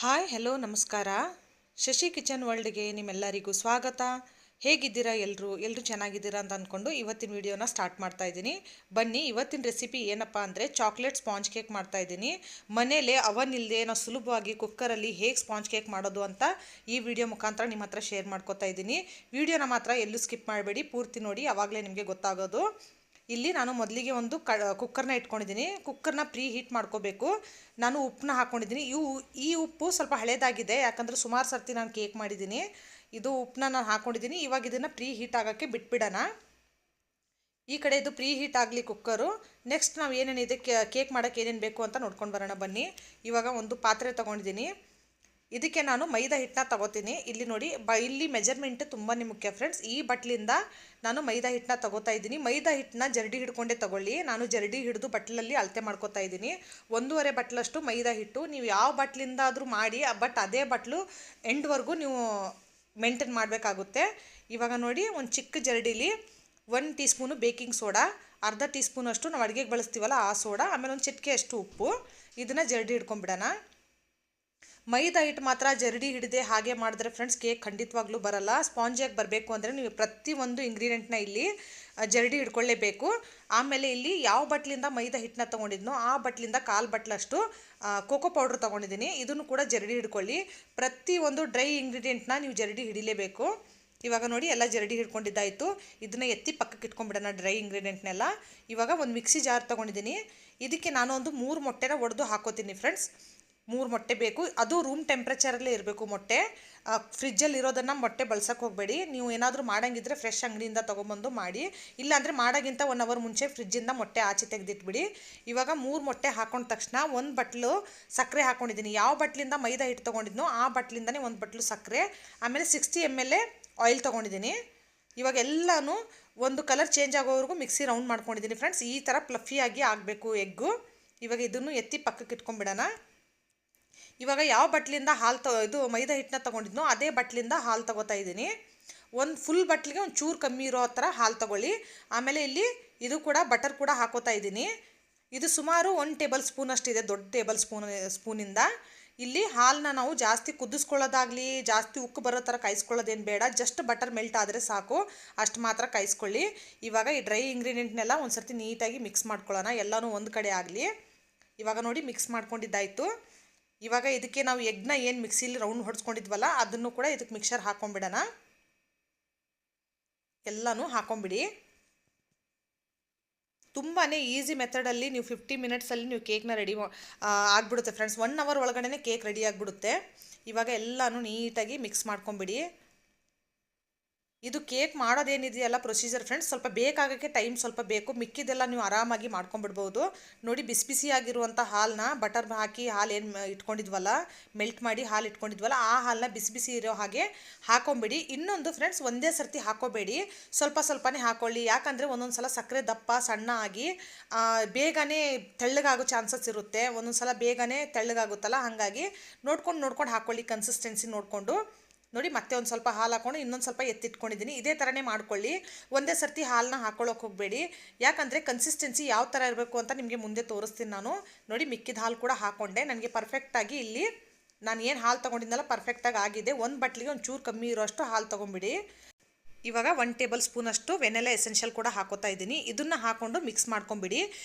Hi hello ನಮಸ್ಕಾರ. Shashi kitchen ವರ್ಲ್ಡ್ಗೆ ನಿಮ್ಮೆಲ್ಲರಿಗೂ ಸ್ವಾಗತ. ಹೇಗಿದ್ದೀರಾ ಎಲ್ಲರೂ ಚೆನ್ನಾಗಿದ್ದೀರಾ ಅಂತ ಅಂದ್ಕೊಂಡು ಇವತ್ತಿನ ವಿಡಿಯೋನ ಸ್ಟಾರ್ಟ್ ಮಾಡ್ತಾ ಇದ್ದೀನಿ. ಬನ್ನಿ, ಇವತ್ತಿನ ರೆಸಿಪಿ ಏನಪ್ಪ ಅಂದರೆ ಚಾಕ್ಲೇಟ್ ಸ್ಪಾಂಜ್ ಕೇಕ್ ಮಾಡ್ತಾ ಇದ್ದೀನಿ. ಮನೇಲೆ ಅವನ್ ಇಲ್ಲದೆ ನಾವು ಸುಲಭವಾಗಿ ಕುಕ್ಕರಲ್ಲಿ ಹೇಗೆ ಸ್ಪಾಂಜ್ ಕೇಕ್ ಮಾಡೋದು ಅಂತ ಈ ವಿಡಿಯೋ ಮುಖಾಂತರ ನಿಮ್ಮ ಹತ್ರ ಶೇರ್ ಮಾಡ್ಕೊತಾ ಇದ್ದೀನಿ. ವಿಡಿಯೋನ ಮಾತ್ರ ಎಲ್ಲೂ ಸ್ಕಿಪ್ ಮಾಡಬೇಡಿ, ಪೂರ್ತಿ ನೋಡಿ, ಆವಾಗಲೇ ನಿಮಗೆ ಗೊತ್ತಾಗೋದು. ಇಲ್ಲಿ ನಾನು ಮೊದಲಿಗೆ ಒಂದು ಕುಕ್ಕರ್ನ ಇಟ್ಕೊಂಡಿದ್ದೀನಿ. ಕುಕ್ಕರ್ನ ಪ್ರೀ ಹೀಟ್ ಮಾಡ್ಕೋಬೇಕು. ನಾನು ಉಪ್ಪನ್ನ ಹಾಕ್ಕೊಂಡಿದ್ದೀನಿ. ಈ ಉಪ್ಪು ಸ್ವಲ್ಪ ಹಳೇದಾಗಿದೆ, ಯಾಕಂದರೆ ಸುಮಾರು ಸರ್ತಿ ನಾನು ಕೇಕ್ ಮಾಡಿದ್ದೀನಿ. ಇದು ಉಪ್ಪನ್ನ ನಾನು ಹಾಕ್ಕೊಂಡಿದ್ದೀನಿ. ಇವಾಗ ಇದನ್ನು ಪ್ರೀ ಹೀಟ್ ಆಗೋಕ್ಕೆ ಬಿಟ್ಬಿಡೋಣ. ಈ ಕಡೆ ಇದು ಪ್ರೀ ಹೀಟ್ ಆಗಲಿ ಕುಕ್ಕರು. ನೆಕ್ಸ್ಟ್ ನಾವು ಏನೇನಿದೆ ಕೇಕ್ ಮಾಡೋಕ್ಕೆ ಏನೇನು ಬೇಕು ಅಂತ ನೋಡ್ಕೊಂಡು ಬರೋಣ ಬನ್ನಿ. ಇವಾಗ ಒಂದು ಪಾತ್ರೆ ತೊಗೊಂಡಿದ್ದೀನಿ. ಇದಕ್ಕೆ ನಾನು ಮೈದಾ ಹಿಟ್ಟನ್ನ ತಗೋತೀನಿ. ಇಲ್ಲಿ ನೋಡಿ, ಇಲ್ಲಿ ಮೆಜರ್ಮೆಂಟ್ ತುಂಬಾ ಮುಖ್ಯ ಫ್ರೆಂಡ್ಸ್. ಈ ಬಟ್ಲಿಂದ ನಾನು ಮೈದಾ ಹಿಟ್ಟನ್ನ ತಗೋತಾ ಇದ್ದೀನಿ. ಮೈದಾ ಹಿಟ್ಟನ್ನ ಜರಡಿ ಹಿಡ್ಕೊಂಡೇ ತಗೊಳ್ಳಿ. ನಾನು ಜರಡಿ ಹಿಡಿದು ಬಟ್ಲಲ್ಲಿ ಅಳತೆ ಮಾಡ್ಕೋತಾ ಇದ್ದೀನಿ. 1.5 ಬಟ್ಲಷ್ಟು ಮೈದಾ ಹಿಟ್ಟು. ನೀವು ಯಾವ ಬಟ್ಲಿಂದ ಆದರೂ ಮಾಡಿ, ಬಟ್ ಅದೇ ಬಟ್ಲು ಎಂಡ್ವರೆಗೂ ನೀವು ಮೇಂಟೈನ್ ಮಾಡಬೇಕಾಗುತ್ತೆ. ಇವಾಗ ನೋಡಿ, ಒಂದು ಚಿಕ್ಕ ಜರಡಿಲಿ 1 ಟೀ ಸ್ಪೂನು ಬೇಕಿಂಗ್ ಸೋಡಾ, ಅರ್ಧ ಟೀ ಸ್ಪೂನಷ್ಟು ನಾವು ಅಡುಗೆಗೆ ಬಳಸ್ತೀವಲ್ಲ ಆ ಸೋಡಾ, ಆಮೇಲೆ ಒಂದು ಚಿಟಿಕೆ ಅಷ್ಟು ಉಪ್ಪು. ಇದನ್ನು ಜರಡಿ ಹಿಡ್ಕೊಂಡ್ಬಿಡೋಣ. ಮೈದಾ ಹಿಟ್ಟು ಮಾತ್ರ ಜರಡಿ ಹಿಡಿದೆ ಹಾಗೆ ಮಾಡಿದ್ರೆ ಫ್ರೆಂಡ್ಸ್ ಕೇಕ್ ಖಂಡಿತವಾಗ್ಲೂ ಬರಲ್ಲ. ಸ್ಪಾಂಜಿಯಾಗಿ ಬರಬೇಕು ಅಂದರೆ ನೀವು ಪ್ರತಿಯೊಂದು ಇಂಗ್ರೀಡಿಯೆಂಟ್ನ ಇಲ್ಲಿ ಜರಡಿ ಹಿಡ್ಕೊಳ್ಳೇಬೇಕು. ಆಮೇಲೆ ಇಲ್ಲಿ ಯಾವ ಬಟ್ಲಿಂದ ಮೈದಾ ಹಿಟ್ಟನ್ನ ತೊಗೊಂಡಿದ್ನೋ ಆ ಬಟ್ಲಿಂದ 1/4 ಬಟ್ಲಷ್ಟು ಕೋಕೋ ಪೌಡ್ರ್ ತೊಗೊಂಡಿದ್ದೀನಿ. ಇದನ್ನು ಕೂಡ ಜರಡಿ ಹಿಡ್ಕೊಳ್ಳಿ. ಪ್ರತಿಯೊಂದು ಡ್ರೈ ಇಂಗ್ರೀಡಿಯೆಂಟ್ನ ನೀವು ಜರಡಿ ಹಿಡಿಲೇಬೇಕು. ಇವಾಗ ನೋಡಿ, ಎಲ್ಲ ಜರಡಿ ಹಿಡ್ಕೊಂಡಿದ್ದಾಯಿತು. ಇದನ್ನು ಎತ್ತಿ ಪಕ್ಕಕ್ಕೆ ಇಟ್ಕೊಂಡ್ಬಿಡೋಣ ಡ್ರೈ ಇಂಗ್ರೀಡಿಯೆಂಟ್ನೆಲ್ಲ. ಇವಾಗ ಒಂದು ಮಿಕ್ಸಿ ಜಾರ್ ತೊಗೊಂಡಿದ್ದೀನಿ. ಇದಕ್ಕೆ ನಾನು ಒಂದು 3 ಮೊಟ್ಟೆನ ಒಡೆದು ಹಾಕೋತೀನಿ ಫ್ರೆಂಡ್ಸ್. 3 ಮೊಟ್ಟೆ ಬೇಕು. ಅದು ರೂಮ್ ಟೆಂಪ್ರೇಚರಲ್ಲೇ ಇರಬೇಕು ಮೊಟ್ಟೆ. ಫ್ರಿಜ್ಜಲ್ಲಿ ಇರೋದನ್ನು ಮೊಟ್ಟೆ ಬಳಸೋಕೆ ಹೋಗಬೇಡಿ. ನೀವು ಏನಾದರೂ ಮಾಡೋಂಗಿದ್ರೆ ಫ್ರೆಶ್ ಅಂಗಡಿಯಿಂದ ತೊಗೊಂಬಂದು ಮಾಡಿ. ಇಲ್ಲಾಂದರೆ ಮಾಡೋಕ್ಕಿಂತ 1 ಅವರ್ ಮುಂಚೆ ಫ್ರಿಜ್ಜಿಂದ ಮೊಟ್ಟೆ ಆಚೆ ತೆಗೆದಿಟ್ಬಿಡಿ. ಇವಾಗ 3 ಮೊಟ್ಟೆ ಹಾಕೊಂಡ ತಕ್ಷಣ 1 ಬಟ್ಲು ಸಕ್ಕರೆ ಹಾಕ್ಕೊಂಡಿದ್ದೀನಿ. ಯಾವ ಬಟ್ಲಿಂದ ಮೈದಾ ಹಿಟ್ಟು ತೊಗೊಂಡಿದ್ನೋ ಆ ಬಟ್ಲಿಂದನೇ 1 ಬಟ್ಲು ಸಕ್ಕರೆ, ಆಮೇಲೆ 60 ml ಆಯಿಲ್ ತೊಗೊಂಡಿದ್ದೀನಿ. ಇವಾಗ ಎಲ್ಲನೂ ಒಂದು ಕಲರ್ ಚೇಂಜ್ ಆಗೋವರೆಗೂ ಮಿಕ್ಸಿ ರೌಂಡ್ ಮಾಡ್ಕೊಂಡಿದ್ದೀನಿ ಫ್ರೆಂಡ್ಸ್. ಈ ಥರ ಫ್ಲಫಿಯಾಗಿ ಆಗಬೇಕು ಎಗ್ಗು. ಇವಾಗ ಇದನ್ನು ಎತ್ತಿ ಪಕ್ಕಕ್ಕೆ ಇಟ್ಕೊಂಡ್ಬಿಡೋಣ. ಇವಾಗ ಯಾವ ಬಟ್ಲಿಂದ ಇದು ಮೈದಾ ಹಿಟ್ಟನ್ನ ತೊಗೊಂಡಿದ್ನೋ ಅದೇ ಬಟ್ಲಿಂದ ಹಾಲು ತೊಗೋತಾ ಇದ್ದೀನಿ. ಒಂದು ಫುಲ್ ಬಟ್ಲಿಗೆ ಒಂದು ಚೂರು ಕಮ್ಮಿ ಇರೋ ಥರ ಹಾಲು ತೊಗೊಳ್ಳಿ. ಆಮೇಲೆ ಇಲ್ಲಿ ಇದು ಕೂಡ ಬಟರ್ ಕೂಡ ಹಾಕೋತಾ ಇದ್ದೀನಿ. ಇದು ಸುಮಾರು 1 ಟೇಬಲ್ ಸ್ಪೂನ್ ಅಷ್ಟಿದೆ, ದೊಡ್ಡ ಟೇಬಲ್ ಸ್ಪೂನಿಂದ. ಇಲ್ಲಿ ಹಾಲನ್ನ ನಾವು ಜಾಸ್ತಿ ಕುದಿಸ್ಕೊಳ್ಳೋದಾಗಲಿ, ಜಾಸ್ತಿ ಉಕ್ಕು ಬರೋ ಥರ ಕಾಯಿಸ್ಕೊಳ್ಳೋದೇನು ಬೇಡ. ಜಸ್ಟ್ ಬಟರ್ ಮೆಲ್ಟ್ ಆದರೆ ಸಾಕು, ಅಷ್ಟು ಮಾತ್ರ ಕಾಯಿಸ್ಕೊಳ್ಳಿ. ಇವಾಗ ಈ ಡ್ರೈ ಇಂಗ್ರೀಡಿಯೆಂಟ್ನೆಲ್ಲ ಒಂದು ಸರ್ತಿ ನೀಟಾಗಿ ಮಿಕ್ಸ್ ಮಾಡ್ಕೊಳ್ಳೋಣ, ಎಲ್ಲನೂ ಒಂದು ಕಡೆ ಆಗಲಿ. ಇವಾಗ ನೋಡಿ, ಮಿಕ್ಸ್ ಮಾಡ್ಕೊಂಡಿದ್ದಾಯಿತು. ಇವಾಗ ಇದಕ್ಕೆ ನಾವು ಎಗ್ನ ಏನು ಮಿಕ್ಸಿಲಿ ರೌಂಡ್ ಹೊಡ್ಸ್ಕೊಂಡಿದ್ವಲ್ಲ ಅದನ್ನು ಕೂಡ ಇದಕ್ಕೆ ಮಿಕ್ಸರ್ ಹಾಕೊಂಡ್ಬಿಡೋಣ. ಎಲ್ಲನೂ ಹಾಕೊಂಡ್ಬಿಡಿ. ತುಂಬಾ ಈಸಿ ಮೆಥಡಲ್ಲಿ ನೀವು 50 ಮಿನಿಟ್ಸಲ್ಲಿ ನೀವು ಕೇಕ್ನ ರೆಡಿ ಆಗಿಬಿಡುತ್ತೆ ಫ್ರೆಂಡ್ಸ್. 1 ಅವರ್ ಒಳಗಡೆ ಕೇಕ್ ರೆಡಿ ಆಗಿಬಿಡುತ್ತೆ. ಇವಾಗ ಎಲ್ಲನೂ ನೀಟಾಗಿ ಮಿಕ್ಸ್ ಮಾಡ್ಕೊಂಬಿಡಿ. ಇದು ಕೇಕ್ ಮಾಡೋದೇನಿದೆಯಲ್ಲ ಪ್ರೊಸೀಜರ್ ಫ್ರೆಂಡ್ಸ್, ಸ್ವಲ್ಪ ಬೇಕಾಗೋಕ್ಕೆ ಟೈಮ್ ಸ್ವಲ್ಪ ಬೇಕು. ಮಿಕ್ಕಿದೆಲ್ಲ ನೀವು ಆರಾಮಾಗಿ ಮಾಡ್ಕೊಂಬಿಡ್ಬೋದು. ನೋಡಿ, ಬಿಸಿ ಬಿಸಿಯಾಗಿರುವಂಥ ಹಾಲನ್ನ ಬಟರ್ ಹಾಕಿ ಹಾಲು ಏನು ಇಟ್ಕೊಂಡಿದ್ವಲ್ಲ, ಮೆಲ್ಟ್ ಮಾಡಿ ಹಾಲು ಇಟ್ಕೊಂಡಿದ್ವಲ್ಲ ಆ ಹಾಲನ್ನ ಬಿಸಿ ಬಿಸಿ ಇರೋ ಹಾಗೆ ಹಾಕೊಂಬಿಡಿ. ಇನ್ನೊಂದು ಫ್ರೆಂಡ್ಸ್, ಒಂದೇ ಸರ್ತಿ ಹಾಕೋಬೇಡಿ, ಸ್ವಲ್ಪ ಸ್ವಲ್ಪನೇ ಹಾಕೊಳ್ಳಿ. ಯಾಕಂದರೆ ಒಂದೊಂದು ಸಲ ಸಕ್ಕರೆ ದಪ್ಪ ಸಣ್ಣ ಆಗಿ ಬೇಗನೆ ತೆಳ್ಳಗಾಗೋ ಚಾನ್ಸಸ್ ಇರುತ್ತೆ. ಒಂದೊಂದು ಸಲ ಬೇಗನೆ ತೆಳ್ಳಗಾಗುತ್ತಲ್ಲ, ಹಾಗಾಗಿ ನೋಡ್ಕೊಂಡು ಹಾಕ್ಕೊಳ್ಳಿ, ಕನ್ಸಿಸ್ಟೆನ್ಸಿ ನೋಡಿಕೊಂಡು. ನೋಡಿ, ಮತ್ತೆ ಒಂದು ಸ್ವಲ್ಪ ಹಾಲು ಹಾಕ್ಕೊಂಡು ಇನ್ನೊಂದು ಸ್ವಲ್ಪ ಎತ್ತಿಟ್ಕೊಂಡಿದ್ದೀನಿ. ಇದೇ ಥರನೇ ಮಾಡ್ಕೊಳ್ಳಿ. ಒಂದೇ ಸರ್ತಿ ಹಾಲನ್ನ ಹಾಕ್ಕೊಳ್ಳೋಕೆ ಹೋಗಬೇಡಿ, ಯಾಕಂದರೆ ಕನ್ಸಿಸ್ಟೆನ್ಸಿ ಯಾವ ಥರ ಇರಬೇಕು ಅಂತ ನಿಮಗೆ ಮುಂದೆ ತೋರಿಸ್ತೀನಿ ನಾನು. ನೋಡಿ, ಮಿಕ್ಕಿದ ಹಾಲು ಕೂಡ ಹಾಕ್ಕೊಂಡೆ. ನನಗೆ ಪರ್ಫೆಕ್ಟಾಗಿ ಇಲ್ಲಿ ನಾನು ಏನು ಹಾಲು ತೊಗೊಂಡಿದ್ದೆನಲ್ಲ ಪರ್ಫೆಕ್ಟಾಗಿ ಆಗಿದೆ. 1 ಬಟ್ಲಿಗೆ ಒಂದು ಚೂರು ಕಮ್ಮಿ ಇರೋಷ್ಟು ಹಾಲು ತೊಗೊಂಬಿಡಿ. ಇವಾಗ 1 ಟೇಬಲ್ ಸ್ಪೂನಷ್ಟು ವೆನಿಲಾ ಎಸೆನ್ಷಿಯಲ್ ಕೂಡ ಹಾಕೋತಾ ಇದ್ದೀನಿ. ಇದನ್ನು ಹಾಕ್ಕೊಂಡು ಮಿಕ್ಸ್ ಮಾಡ್ಕೊಂಬಿಡಿ.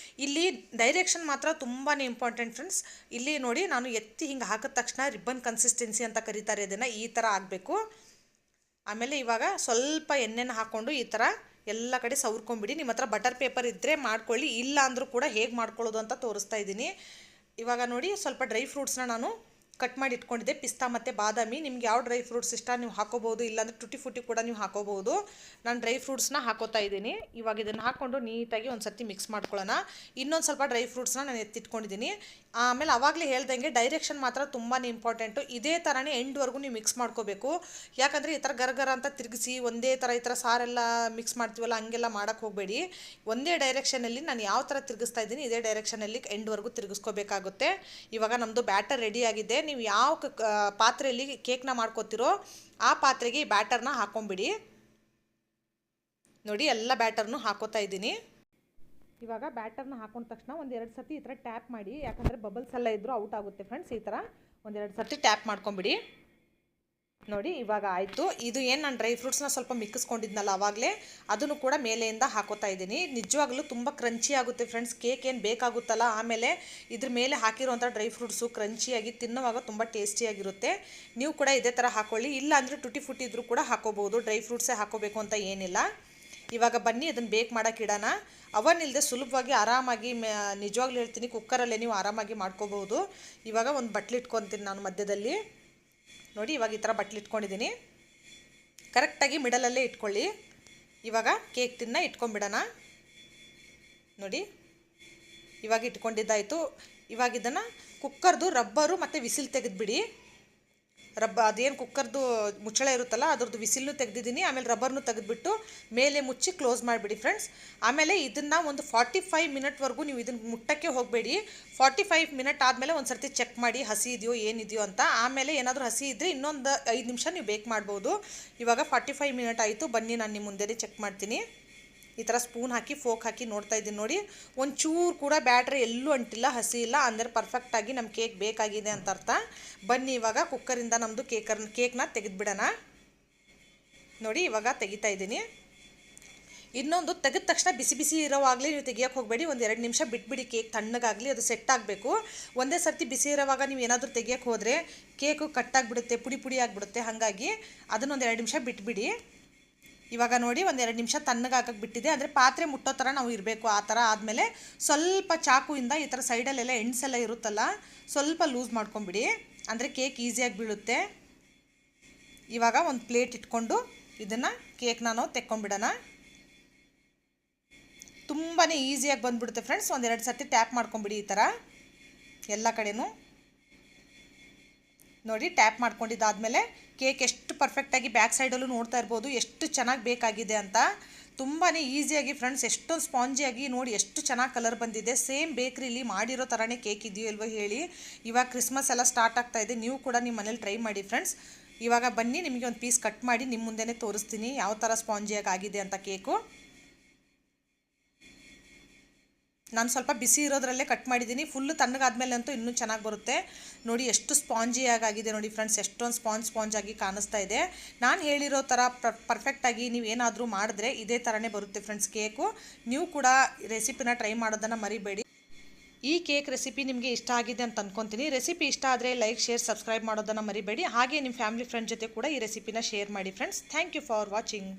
ಇಲ್ಲಿ ಡೈರೆಕ್ಷನ್ ಮಾತ್ರ ತುಂಬಾ ಇಂಪಾರ್ಟೆಂಟ್ ಫ್ರೆಂಡ್ಸ್. ಇಲ್ಲಿ ನೋಡಿ, ನಾನು ಎತ್ತಿ ಹಿಂಗೆ ಹಾಕಿದ ತಕ್ಷಣ ರಿಬ್ಬನ್ ಕನ್ಸಿಸ್ಟೆನ್ಸಿ ಅಂತ ಕರೀತಾರೆ ಇದನ್ನು, ಈ ಥರ ಆಗಬೇಕು. ಆಮೇಲೆ ಇವಾಗ ಸ್ವಲ್ಪ ಎಣ್ಣೆನ ಹಾಕ್ಕೊಂಡು ಈ ಥರ ಎಲ್ಲ ಕಡೆ ಸವರ್ಕೊಂಬಿಡಿ. ನಿಮ್ಮ ಹತ್ರ ಬಟರ್ ಪೇಪರ್ ಇದ್ದರೆ ಮಾಡ್ಕೊಳ್ಳಿ, ಇಲ್ಲ ಅಂದರೂ ಕೂಡ ಹೇಗೆ ಮಾಡ್ಕೊಳ್ಳೋದು ಅಂತ ತೋರಿಸ್ತಾ ಇದ್ದೀನಿ. ಇವಾಗ ನೋಡಿ, ಸ್ವಲ್ಪ ಡ್ರೈ ಫ್ರೂಟ್ಸ್ನ ನಾನು ಕಟ್ ಮಾಡಿ ಇಟ್ಕೊಂಡಿದ್ದೆ, ಪಿಸ್ತಾ ಮತ್ತು ಬಾದಾಮಿ. ನಿಮ್ಗೆ ಯಾವ ಡ್ರೈ ಫ್ರೂಟ್ಸ್ ಇಷ್ಟ ನೀವು ಹಾಕೋಬೋದು, ಇಲ್ಲಾಂದರೆ ಟುಟಿ ಫುಟಿ ಕೂಡ ನೀವು ಹಾಕೋಬೋದು. ನಾನು ಡ್ರೈ ಫ್ರೂಟ್ಸ್ನ ಹಾಕೋತಾ ಇದ್ದೀನಿ. ಇವಾಗ ಇದನ್ನು ಹಾಕ್ಕೊಂಡು ನೀಟಾಗಿ ಒಂದು ಸರ್ತಿ ಮಿಕ್ಸ್ ಮಾಡ್ಕೊಳ್ಳೋಣ. ಇನ್ನೊಂದು ಸ್ವಲ್ಪ ಡ್ರೈ ಫ್ರೂಟ್ಸ್ನ ನಾನು ಎತ್ತಿಟ್ಕೊಂಡಿದ್ದೀನಿ. ಆಮೇಲೆ ಆವಾಗಲೇ ಹೇಳ್ದಂಗೆ ಡೈರೆಕ್ಷನ್ ಮಾತ್ರ ತುಂಬಾ ಇಂಪಾರ್ಟೆಂಟು. ಇದೇ ಥರನೇ ಎಂಡ್ವರೆಗೂ ನೀವು ಮಿಕ್ಸ್ ಮಾಡ್ಕೋಬೇಕು. ಯಾಕಂದರೆ ಈ ಥರ ಗರಗರ ಅಂತ ತಿರುಗಿಸಿ ಒಂದೇ ಥರ ಈ ಥರ ಸಾರೆಲ್ಲ ಮಿಕ್ಸ್ ಮಾಡ್ತೀವಲ್ಲ ಹಂಗೆಲ್ಲ ಮಾಡೋಕ್ಕೆ ಹೋಗಬೇಡಿ. ಒಂದೇ ಡೈರೆಕ್ಷನಲ್ಲಿ ನಾನು ಯಾವ ಥರ ತಿರುಗಿಸ್ತಾ ಇದ್ದೀನಿ ಇದೇ ಡೈರೆಕ್ಷನಲ್ಲಿ ಎಂಡ್ವರೆಗೂ ತಿರುಗಿಸ್ಕೋಬೇಕಾಗುತ್ತೆ. ಇವಾಗ ನಮ್ಮದು ಬ್ಯಾಟರ್ ರೆಡಿ ಆಗಿದೆ. ನೀವು ಯಾವ ಪಾತ್ರೆಯಲ್ಲಿ ಕೇಕ್ನ ಮಾಡ್ಕೋತಿರೋ ಆ ಪಾತ್ರೆಗೆ ಈ ಬ್ಯಾಟರ್ನ ಹಾಕೊಂಬಿಡಿ. ನೋಡಿ, ಎಲ್ಲ ಬ್ಯಾಟರ್ನು ಹಾಕೋತಾ ಇದ್ದೀನಿ. ಇವಾಗ ಬ್ಯಾಟರ್ನ ಹಾಕೊಂಡ ತಕ್ಷಣ ಒಂದು 2 ಸತಿ ಈ ಥರ ಟ್ಯಾಪ್ ಮಾಡಿ, ಯಾಕಂದರೆ ಬಬಲ್ಸ್ ಎಲ್ಲ ಇದ್ದರೂ ಔಟ್ ಆಗುತ್ತೆ ಫ್ರೆಂಡ್ಸ್. ಈ ಥರ ಒಂದೆರಡು ಸರ್ತಿ ಟ್ಯಾಪ್ ಮಾಡ್ಕೊಂಬಿಡಿ. ನೋಡಿ ಇವಾಗ ಆಯಿತು. ಇದು ಏನು ನಾನು ಡ್ರೈ ಫ್ರೂಟ್ಸ್ನ ಸ್ವಲ್ಪ ಮಿಕ್ಕಿಸ್ಕೊಂಡಿದ್ನಲ್ಲ ಆವಾಗಲೇ, ಅದನ್ನು ಕೂಡ ಮೇಲೆಯಿಂದ ಹಾಕೋತಾ ಇದ್ದೀನಿ. ನಿಜವಾಗ್ಲೂ ತುಂಬ ಕ್ರಂಚಿ ಆಗುತ್ತೆ ಫ್ರೆಂಡ್ಸ್. ಕೇಕ್ ಏನು ಬೇಕಾಗುತ್ತಲ್ಲ, ಆಮೇಲೆ ಇದ್ರ ಮೇಲೆ ಹಾಕಿರುವಂಥ ಡ್ರೈ ಫ್ರೂಟ್ಸು ಕ್ರಂಚಿಯಾಗಿ ತಿನ್ನುವಾಗ ತುಂಬ ಟೇಸ್ಟಿಯಾಗಿರುತ್ತೆ. ನೀವು ಕೂಡ ಇದೇ ಥರ ಹಾಕ್ಕೊಳ್ಳಿ. ಇಲ್ಲ ಅಂದರೆ ಟುಟಿ ಫುಟಿ ಇದ್ರೂ ಕೂಡ ಹಾಕೋಬೋದು. ಡ್ರೈ ಫ್ರೂಟ್ಸೇ ಹಾಕೋಬೇಕು ಅಂತ ಏನಿಲ್ಲ. ಇವಾಗ ಬನ್ನಿ ಅದನ್ನು ಬೇಕ್ ಮಾಡೋಕೆ ಇಡೋಣ. ಅವನ್ ಇಲ್ಲದೆ ಸುಲಭವಾಗಿ ಆರಾಮಾಗಿ ನಿಜವಾಗ್ಲೂ ಹೇಳ್ತೀನಿ, ಕುಕ್ಕರಲ್ಲೇ ನೀವು ಆರಾಮಾಗಿ ಮಾಡ್ಕೋಬೋದು. ಇವಾಗ ಒಂದು ಬಟ್ಲು ಇಟ್ಕೊತೀನಿ ನಾನು ಮಧ್ಯದಲ್ಲಿ. ನೋಡಿ ಇವಾಗ ಈ ಥರ ಬಟ್ಲು ಇಟ್ಕೊಂಡಿದ್ದೀನಿ. ಕರೆಕ್ಟಾಗಿ ಮಿಡಲಲ್ಲೇ ಇಟ್ಕೊಳ್ಳಿ. ಇವಾಗ ಕೇಕ್ ಟಿನ್ನ ಇಟ್ಕೊಂಡ್ಬಿಡೋಣ. ನೋಡಿ ಇವಾಗ ಇಟ್ಕೊಂಡಿದ್ದಾಯಿತು. ಇವಾಗ ಇದನ್ನು ಕುಕ್ಕರ್ದು ರಬ್ಬರು ಮತ್ತು ವಿಸಿಲ್ ತೆಗೆದುಬಿಡಿ. ಅದೇನು ಕುಕ್ಕರ್ದು ಮುಚ್ಚಳ ಇರುತ್ತಲ್ಲ ಅದ್ರದ್ದು ವಿಸಿಲ್ಲು ತೆಗೆದಿದ್ದೀನಿ. ಆಮೇಲೆ ರಬ್ಬರ್ನು ತೆಗೆದುಬಿಟ್ಟು ಮೇಲೆ ಮುಚ್ಚಿ ಕ್ಲೋಸ್ ಮಾಡಿಬಿಡಿ ಫ್ರೆಂಡ್ಸ್. ಆಮೇಲೆ ಇದನ್ನು ಒಂದು 45 ಮಿನಿಟ್ವರೆಗೂ ನೀವು ಇದನ್ನು ಮುಟ್ಟಕ್ಕೆ ಹೋಗಬೇಡಿ. 45 ಮಿನಿಟ್ ಆದಮೇಲೆ ಒಂದು ಸರ್ತಿ ಚೆಕ್ ಮಾಡಿ ಹಸಿ ಇದೆಯೋ ಏನಿದೆಯೋ ಅಂತ. ಆಮೇಲೆ ಏನಾದರೂ ಹಸಿ ಇದ್ದರೆ ಇನ್ನೊಂದು 5 ನಿಮಿಷ ನೀವು ಬೇಕ್ ಮಾಡ್ಬೋದು. ಇವಾಗ 45 ಮಿನಿಟ್ ಆಯಿತು. ಬನ್ನಿ ನಾನು ನಿಮ್ಮ ಮುಂದೆನೇ ಚೆಕ್ ಮಾಡ್ತೀನಿ. ಈ ಥರ ಸ್ಪೂನ್ ಹಾಕಿ ಫೋಕ್ ಹಾಕಿ ನೋಡ್ತಾ ಇದ್ದೀನಿ. ನೋಡಿ ಒಂಚೂರು ಕೂಡ ಬ್ಯಾಟ್ರಿ ಎಲ್ಲೂ ಅಂಟಿಲ್ಲ, ಹಸಿ ಇಲ್ಲ. ಅಂದರೆ ಪರ್ಫೆಕ್ಟಾಗಿ ನಮ್ಮ ಕೇಕ್ ಬೇಕಾಗಿದೆ ಅಂತ ಅರ್ಥ. ಬನ್ನಿ ಇವಾಗ ಕುಕ್ಕರಿಂದ ನಮ್ಮದು ಕೇಕ್ನ ತೆಗೆದುಬಿಡೋಣ. ನೋಡಿ ಇವಾಗ ತೆಗಿತಾ ಇದ್ದೀನಿ. ಇನ್ನೊಂದು ತೆಗೆದ ತಕ್ಷಣ ಬಿಸಿ ಬಿಸಿ ಇರೋವಾಗಲೇ ನೀವು ತೆಗಿಯೋಕ್ಕೆ ಹೋಗಬೇಡಿ. ಒಂದು 2 ನಿಮಿಷ ಬಿಟ್ಬಿಡಿ. ಕೇಕ್ ತಣ್ಣಗಾಗಲಿ, ಅದು ಸೆಟ್ ಆಗಬೇಕು. ಒಂದೇ ಸರ್ತಿ ಬಿಸಿ ಇರೋವಾಗ ನೀವು ಏನಾದರೂ ತೆಗಿಯೋಕ್ಕೆ ಹೋದರೆ ಕೇಕು ಕಟ್ಟಾಗಿಬಿಡುತ್ತೆ, ಪುಡಿ ಪುಡಿ ಆಗಿಬಿಡುತ್ತೆ. ಹಾಗಾಗಿ ಅದನ್ನೊಂದು 2 ನಿಮಿಷ ಬಿಟ್ಬಿಡಿ. ಇವಾಗ ನೋಡಿ ಒಂದು 2 ನಿಮಿಷ ತಣ್ಣಗಾಕಕ್ಕೆ ಬಿಟ್ಟಿದೆ. ಅಂದರೆ ಪಾತ್ರೆ ಮುಟ್ಟೋ ಥರ ನಾವು ಇರಬೇಕು. ಆ ಥರ ಆದಮೇಲೆ ಸ್ವಲ್ಪ ಚಾಕುವಿಂದ ಈ ಥರ ಸೈಡಲ್ಲೆಲ್ಲ ಎಂಡ್ಸೆಲ್ಲ ಇರುತ್ತಲ್ಲ, ಸ್ವಲ್ಪ ಲೂಸ್ ಮಾಡ್ಕೊಂಬಿಡಿ. ಅಂದರೆ ಕೇಕ್ ಈಸಿಯಾಗಿ ಬೀಳುತ್ತೆ. ಇವಾಗ ಒಂದು ಪ್ಲೇಟ್ ಇಟ್ಕೊಂಡು ಇದನ್ನು ಕೇಕ್ನ ನಾವು ತೆಕ್ಕೊಂಬಿಡೋಣ. ತುಂಬಾ ಈಸಿಯಾಗಿ ಬಂದುಬಿಡುತ್ತೆ ಫ್ರೆಂಡ್ಸ್. ಒಂದು 2 ಸರ್ತಿ ಟ್ಯಾಪ್ ಮಾಡ್ಕೊಂಬಿಡಿ ಈ ಥರ ಎಲ್ಲ ಕಡೆನೂ. ನೋಡಿ ಟ್ಯಾಪ್ ಮಾಡ್ಕೊಂಡಿದ್ದಾದಮೇಲೆ ಕೇಕ್ ಎಷ್ಟು ಪರ್ಫೆಕ್ಟಾಗಿ ಬ್ಯಾಕ್ ಸೈಡಲ್ಲೂ ನೋಡ್ತಾ ಇರ್ಬೋದು ಎಷ್ಟು ಚೆನ್ನಾಗಿ ಬೇಕಾಗಿದೆ ಅಂತ. ತುಂಬಾ ಈಸಿಯಾಗಿ ಫ್ರೆಂಡ್ಸ್, ಎಷ್ಟೊಂದು ಸ್ಪಾಂಜಿಯಾಗಿ ನೋಡಿ ಎಷ್ಟು ಚೆನ್ನಾಗಿ ಕಲರ್ ಬಂದಿದೆ. ಸೇಮ್ ಬೇಕ್ರಿಲಿ ಮಾಡಿರೋ ಥರನೇ ಕೇಕ್ ಇದೆಯೋ ಇಲ್ವೋ ಹೇಳಿ. ಇವಾಗ ಕ್ರಿಸ್ಮಸ್ ಎಲ್ಲ ಸ್ಟಾರ್ಟ್ ಆಗ್ತಾ ಇದೆ. ನೀವು ಕೂಡ ನಿಮ್ಮ ಮನೇಲಿ ಟ್ರೈ ಮಾಡಿ ಫ್ರೆಂಡ್ಸ್. ಇವಾಗ ಬನ್ನಿ ನಿಮಗೆ ಒಂದು ಪೀಸ್ ಕಟ್ ಮಾಡಿ ನಿಮ್ಮ ಮುಂದೆನೇ ತೋರಿಸ್ತೀನಿ ಯಾವ ಥರ ಸ್ಪಾಂಜಿಯಾಗಿ ಆಗಿದೆ ಅಂತ ಕೇಕು. ನಾನು ಸ್ವಲ್ಪ ಬಿಸಿ ಇರೋದ್ರಲ್ಲೇ ಕಟ್ ಮಾಡಿದ್ದೀನಿ. ಫುಲ್ಲು ತಣ್ಣಗಾದ್ಮೇಲೆ ಅಂತೂ ಇನ್ನೂ ಚೆನ್ನಾಗಿ ಬರುತ್ತೆ. ನೋಡಿ ಎಷ್ಟು ಸ್ಪಾಂಜಿಯಾಗಿದೆ ನೋಡಿ ಫ್ರೆಂಡ್ಸ್, ಎಷ್ಟೊಂದು ಸ್ಪಾಂಜಾಗಿ ಕಾಣಿಸ್ತಾ ಇದೆ. ನಾನು ಹೇಳಿರೋ ಥರ ಪರ್ಫೆಕ್ಟಾಗಿ ನೀವು ಏನಾದರೂ ಮಾಡಿದ್ರೆ ಇದೇ ಥರನೇ ಬರುತ್ತೆ ಫ್ರೆಂಡ್ಸ್ ಕೇಕು. ನೀವು ಕೂಡ ರೆಸಿಪಿನ ಟ್ರೈ ಮಾಡೋದನ್ನು ಮರಿಬೇಡಿ. ಈ ಕೇಕ್ ರೆಸಿಪಿ ನಿಮಗೆ ಇಷ್ಟ ಆಗಿದೆ ಅಂತ ಅಂದ್ಕೊತೀನಿ. ರೆಸಿಪಿ ಇಷ್ಟ ಆದರೆ ಲೈಕ್, ಶೇರ್, ಸಬ್ಸ್ಕ್ರೈಬ್ ಮಾಡೋದನ್ನು ಮರಿಬೇಡಿ. ಹಾಗೆ ನಿಮ್ಮ ಫ್ಯಾಮಿಲಿ ಫ್ರೆಂಡ್ ಜೊತೆ ಕೂಡ ಈ ರೆಸಿಪಿನ ಶೇರ್ ಮಾಡಿ friends. Thank you for watching.